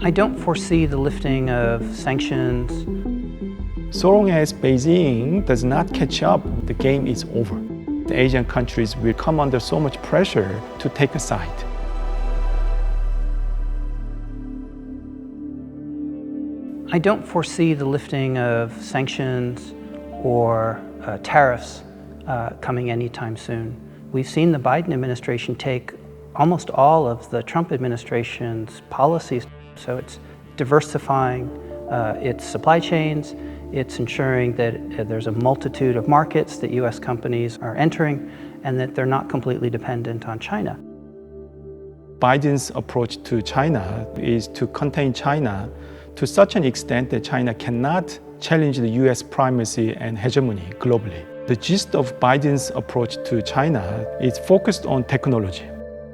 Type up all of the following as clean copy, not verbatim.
I don't foresee the lifting of sanctions. So long as Beijing does not catch up, the game is over. The Asian countries will come under so much pressure to take a side. I don't foresee the lifting of sanctions or tariffs coming anytime soon. We've seen the Biden administration take almost all of the Trump administration's policies. So it's diversifying its supply chains, it's ensuring that there's a multitude of markets that U.S. companies are entering and that they're not completely dependent on China. Biden's approach to China is to contain China to such an extent that China cannot challenge the U.S. primacy and hegemony globally. The gist of Biden's approach to China is focused on technology.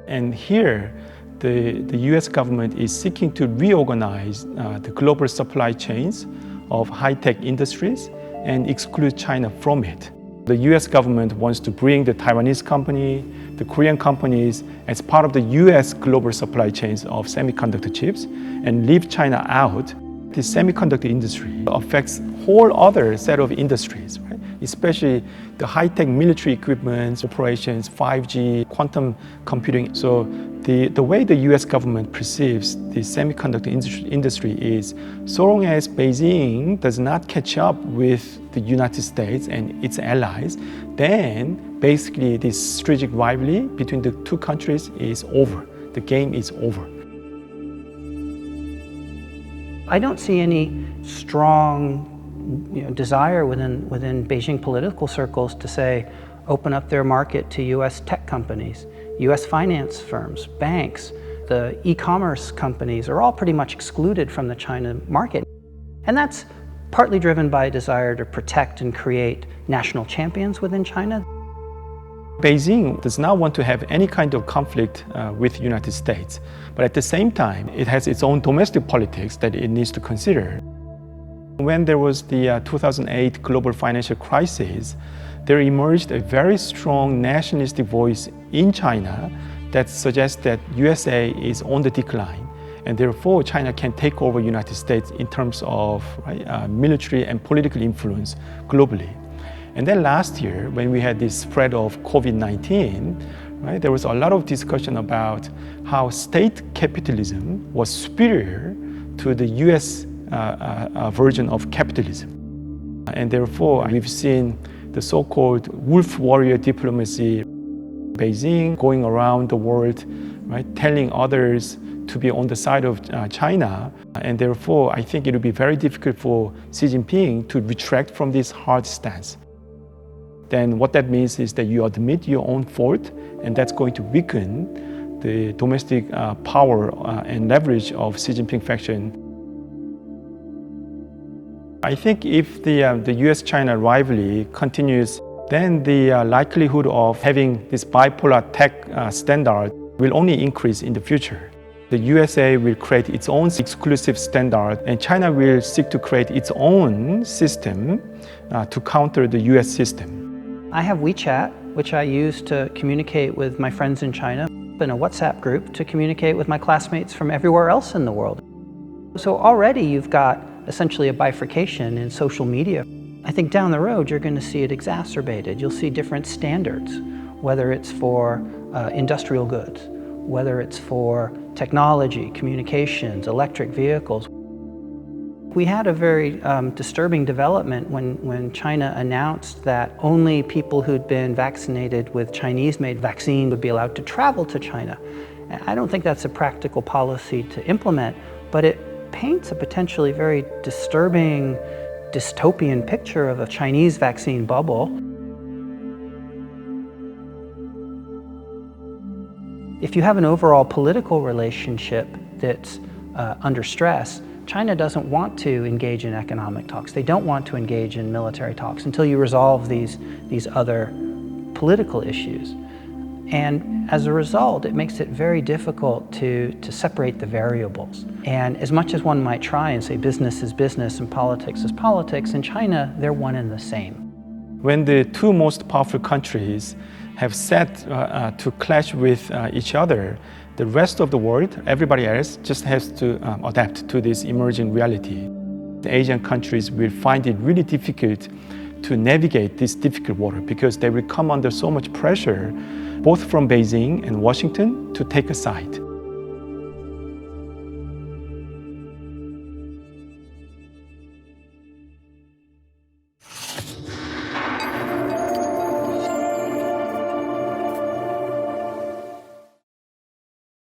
And here, the U.S. government is seeking to reorganize the global supply chains of high-tech industries and exclude China from it. The U.S. government wants to bring the Taiwanese company, the Korean companies as part of the U.S. global supply chains of semiconductor chips and leave China out. The semiconductor industry affects a whole other set of industries, right? Especially the high-tech military equipment, operations, 5G, quantum computing. So the way the U.S. government perceives the semiconductor industry is, so long as Beijing does not catch up with the United States and its allies, then basically this strategic rivalry between the two countries is over. The game is over. I don't see any strong desire within Beijing political circles to say, open up their market to U.S. tech companies, U.S. finance firms, banks. The e-commerce companies are all pretty much excluded from the China market. And that's partly driven by a desire to protect and create national champions within China. Beijing does not want to have any kind of conflict with the United States, but at the same time, it has its own domestic politics that it needs to consider. When there was the 2008 global financial crisis, there emerged a very strong nationalistic voice in China that suggests that USA is on the decline, and therefore China can take over the United States in terms of military and political influence globally. And then last year, when we had this spread of COVID-19, there was a lot of discussion about how state capitalism was superior to the US version of capitalism. And therefore, we've seen the so-called wolf warrior diplomacy, Beijing going around the world, telling others to be on the side of China. And therefore, I think it would be very difficult for Xi Jinping to retract from this hard stance. Then what that means is that you admit your own fault, and that's going to weaken the domestic power and leverage of Xi Jinping faction. I think if the U.S. China rivalry continues, then the likelihood of having this bipolar tech standard will only increase in the future. The USA will create its own exclusive standard, and China will seek to create its own system to counter the U.S. system. I have WeChat, which I use to communicate with my friends in China, and a WhatsApp group to communicate with my classmates from everywhere else in the world. So already you've got essentially a bifurcation in social media. I think down the road you're going to see it exacerbated. You'll see different standards, whether it's for industrial goods, whether it's for technology, communications, electric vehicles. We had a very disturbing development when China announced that only people who'd been vaccinated with Chinese-made vaccine would be allowed to travel to China. I don't think that's a practical policy to implement, but it paints a potentially very disturbing, dystopian picture of a Chinese vaccine bubble. If you have an overall political relationship that's under stress, China doesn't want to engage in economic talks. They don't want to engage in military talks until you resolve these other political issues. And as a result, it makes it very difficult to separate the variables. And as much as one might try and say business is business and politics is politics, in China, they're one and the same. When the two most powerful countries have set to clash with each other, The rest of the world, everybody else, just has to adapt to this emerging reality. The Asian countries will find it really difficult to navigate this difficult water because they will come under so much pressure, both from Beijing and Washington, to take a side.